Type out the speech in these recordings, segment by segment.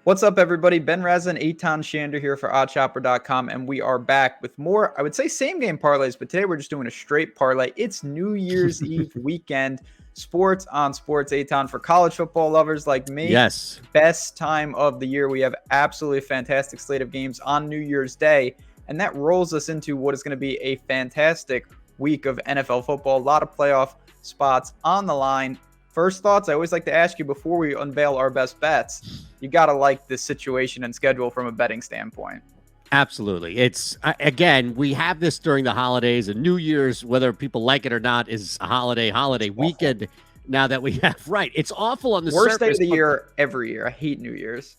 What's up, everybody? Ben Rasa and Eytan Shander here for oddshopper.com, and we are back with more, I would say, same game parlays, but today we're just doing a straight parlay. It's New Year's Eve weekend, sports on sports. Eytan, for college football lovers like me, Yes. best time of the year. We have absolutely a fantastic slate of games on New Year's Day, and that rolls us into what is going to be a fantastic week of NFL football. A lot of playoff spots on the line. First thoughts, I always like to ask you before we unveil our best bets. You got to like this situation and schedule from a betting standpoint. Absolutely. It's, again, we have this during the holidays, and New Year's, whether people like it or not, is a holiday weekend now that we have. Right. It's awful on the Worst surface. day of the year every year. I hate New Year's.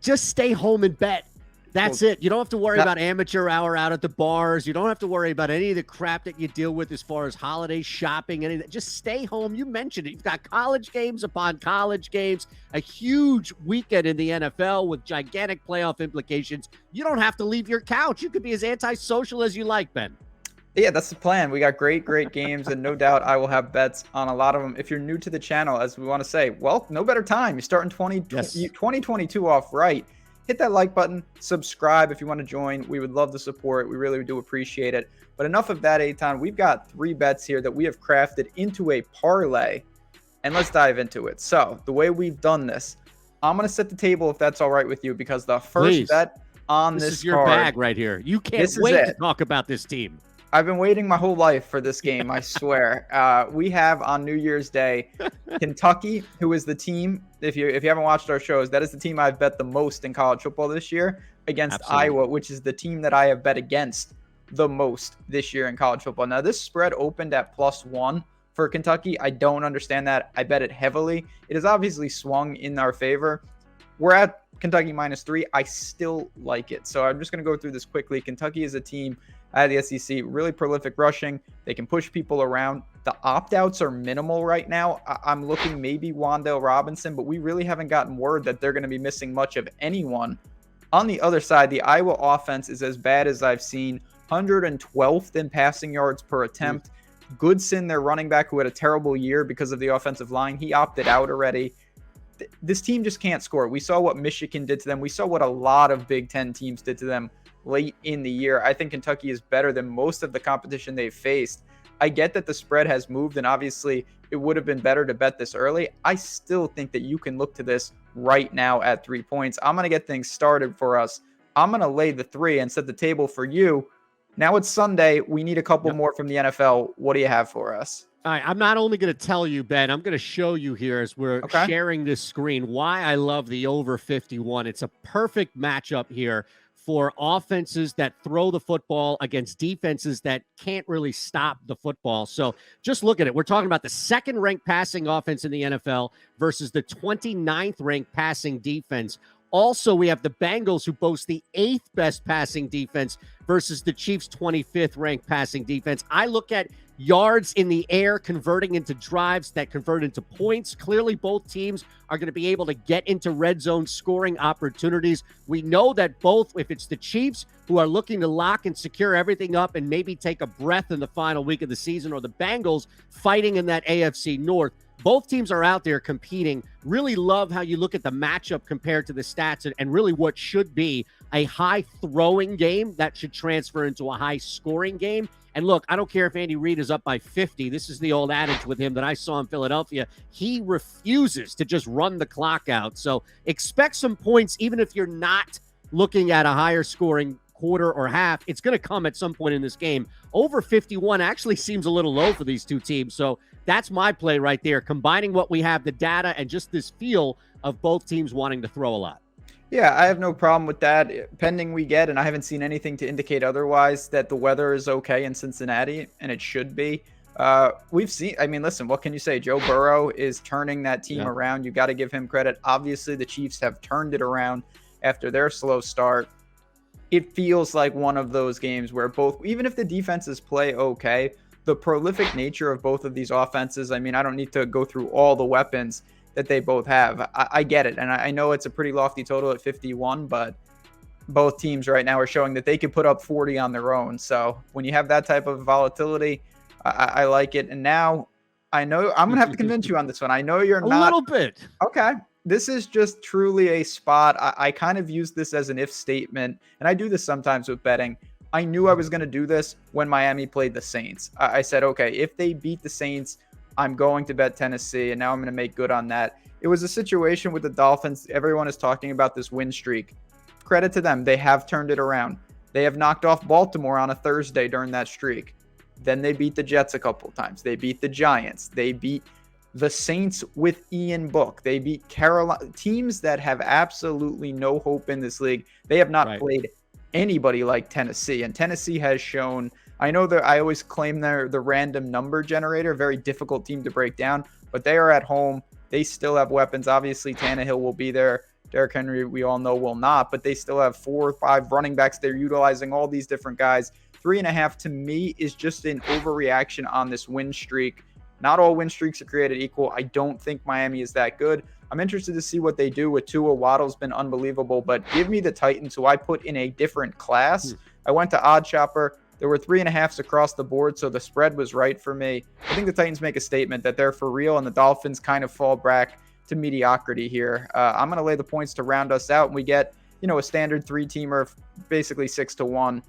Just stay home and bet. That's it. You don't have to worry about amateur hour out at the bars. You don't have to worry about any of the crap that you deal with as far as holiday shopping. Anything. Just stay home. You mentioned it. You've got college games upon college games, a huge weekend in the NFL with gigantic playoff implications. You don't have to leave your couch. You could be as antisocial as you like, Ben. Yeah, that's the plan. We got great games, and no doubt I will have bets on a lot of them. If you're new to the channel, as we want to say, well, no better time. You're starting 2022 off right. Hit that like button, subscribe if you want to join. We would love the support. We really do appreciate it. But enough of that, Eytan. We've got 3 bets here that we have crafted into a parlay, and let's dive into it. So the way we've done this, I'm going to set the table if that's all right with you, because the first bet on this is your card, bag right here. You can't wait to talk about this team. I've been waiting my whole life for this game, I swear. We have on New Year's Day, Kentucky, who is the team, if you haven't watched our shows, that is the team I've bet the most in college football this year, against Iowa, which is the team that I have bet against the most this year in college football. Now, this spread opened at +1 for Kentucky. I don't understand that. I bet it heavily. It has obviously swung in our favor. We're at Kentucky -3. I still like it. So I'm just going to go through this quickly. Kentucky is a team out of the SEC, really prolific rushing. They can push people around. The opt-outs are minimal right now. I'm looking maybe Wan'Dale Robinson, but we really haven't gotten word that they're going to be missing much of anyone. On the other side, the Iowa offense is as bad as I've seen. 112th in passing yards per attempt. Goodson, their running back, who had a terrible year because of the offensive line, he opted out already. This team just can't score. We saw what Michigan did to them. We saw what a lot of Big Ten teams did to them late in the year. I think Kentucky is better than most of the competition they've faced. I get that the spread has moved, and obviously it would have been better to bet this early. I still think that you can look to this right now at 3 points. I'm going to get things started for us. I'm going to lay the 3 and set the table for you. Now it's Sunday. We need a couple more from the NFL. What do you have for us? All right, I'm not only going to tell you, Ben, I'm going to show you here as we're sharing this screen why I love the over 51. It's a perfect matchup here for offenses that throw the football against defenses that can't really stop the football. So just look at it. We're talking about the second-ranked passing offense in the NFL versus the 29th ranked passing defense. Also, we have the Bengals, who boast the 8th best passing defense versus the Chiefs' 25th ranked passing defense. I look at yards in the air converting into drives that convert into points. Clearly, both teams are going to be able to get into red zone scoring opportunities. We know that both, if it's the Chiefs, who are looking to lock and secure everything up and maybe take a breath in the final week of the season, or the Bengals fighting in that AFC North, both teams are out there competing. Really love how you look at the matchup compared to the stats, and really what should be a high throwing game that should transfer into a high scoring game. And look, I don't care if Andy Reid is up by 50. This is the old adage with him that I saw in Philadelphia. He refuses to just run the clock out. So expect some points, even if you're not looking at a higher scoring quarter or half. It's going to come at some point in this game. Over 51 actually seems a little low for these two teams. So that's my play right there, combining what we have, the data, and just this feel of both teams wanting to throw a lot. Yeah, I have no problem with that, pending we get, and I haven't seen anything to indicate otherwise, that the weather is okay in Cincinnati, and it should be. We've seen, I mean, listen, what can you say? Joe Burrow is turning that team around. You got to give him credit. Obviously, the Chiefs have turned it around after their slow start. It feels like one of those games where both, even if the defenses play okay, the prolific nature of both of these offenses, I mean, I don't need to go through all the weapons that they both have. I get it. And I know it's a pretty lofty total at 51, but both teams right now are showing that they can put up 40 on their own. So when you have that type of volatility, I like it. And now I know I'm going to have to convince you on this one. I know you're not. A little bit. Okay. this is just truly a spot. I kind of use this as an if statement, and I do this sometimes with betting. I knew I was going to do this when Miami played the Saints. I said, okay, if they beat the Saints, I'm going to bet Tennessee, and now I'm going to make good on that. It was a situation with the Dolphins. Everyone is talking about this win streak. Credit to them. They have turned it around. They have knocked off Baltimore on a Thursday during that streak. Then they beat the Jets a couple of times. They beat the Giants. They beat the Saints with Ian Book. They beat Carolina. Teams that have absolutely no hope in this league. They have not played anybody like Tennessee. And Tennessee has shown, I know that I always claim they're the random number generator, very difficult team to break down, but they are at home. They still have weapons. Obviously, Tannehill will be there. Derrick Henry, we all know, will not, but they still have 4 or 5 running backs. They're utilizing all these different guys. 3.5 to me is just an overreaction on this win streak. Not all win streaks are created equal. I don't think Miami is that good. I'm interested to see what they do with Tua. Waddle's been unbelievable, but give me the Titans, who I put in a different class. I went to Odd Chopper. There were 3.5s across the board, so the spread was right for me. I think the Titans make a statement that they're for real, and the Dolphins kind of fall back to mediocrity here. I'm going to lay the points to round us out, and we get, a standard 3-teamer, basically 6-1.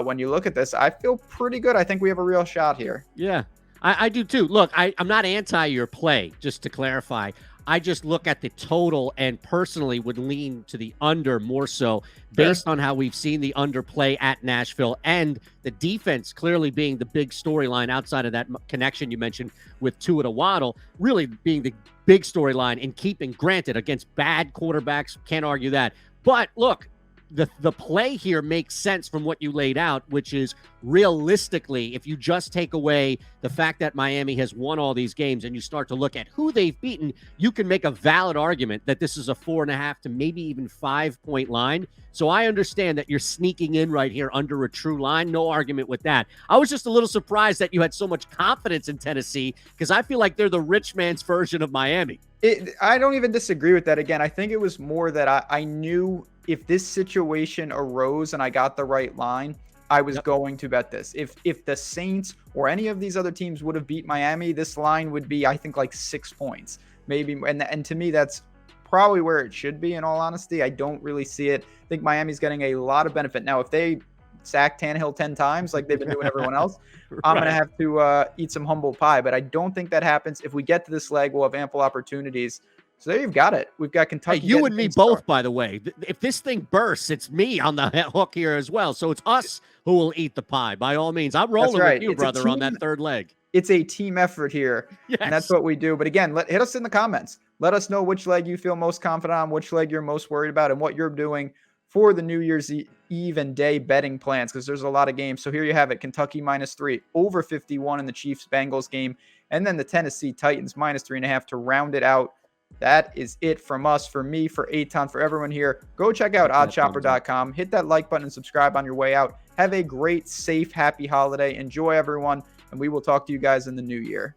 When you look at this, I feel pretty good. I think we have a real shot here. Yeah, I do too. Look, I'm not anti your play, just to clarify. I just look at the total and personally would lean to the under more so based on how we've seen the underplay at Nashville and the defense clearly being the big storyline outside of that connection you mentioned with Tua to Waddle, really being the big storyline in keeping, granted, against bad quarterbacks. Can't argue that. But look, the play here makes sense from what you laid out, which is realistically, if you just take away the fact that Miami has won all these games and you start to look at who they've beaten, you can make a valid argument that this is a 4.5 to maybe even 5-point line. So I understand that you're sneaking in right here under a true line. No argument with that. I was just a little surprised that you had so much confidence in Tennessee because I feel like they're the rich man's version of Miami. I don't even disagree with that. Again, I think it was more that I knew if this situation arose and I got the right line, I was going to bet this. If the Saints or any of these other teams would have beat Miami, this line would be, I think, like 6 points, maybe. And to me, that's probably where it should be, in all honesty. I don't really see it. I think Miami's getting a lot of benefit. Now, if they sack Tannehill 10 times like they've been doing everyone else, I'm going to have to eat some humble pie. But I don't think that happens. If we get to this leg, we'll have ample opportunities. So there you've got it. We've got Kentucky. Hey, you and me both, by the way. If this thing bursts, it's me on the hook here as well. So it's us who will eat the pie. By all means, I'm rolling with you, brother, on that third leg. It's a team effort here, and that's what we do. But again, hit us in the comments. Let us know which leg you feel most confident on, which leg you're most worried about, and what you're doing for the New Year's Eve and day betting plans, because there's a lot of games. So here you have it. Kentucky -3, over 51 in the Chiefs-Bengals game, and then the Tennessee Titans -3.5 to round it out. That is it from us, for me, for Eytan, for everyone here. Go check out oddchopper.com. Hit that like button and subscribe on your way out. Have a great, safe, happy holiday. Enjoy, everyone, and we will talk to you guys in the new year.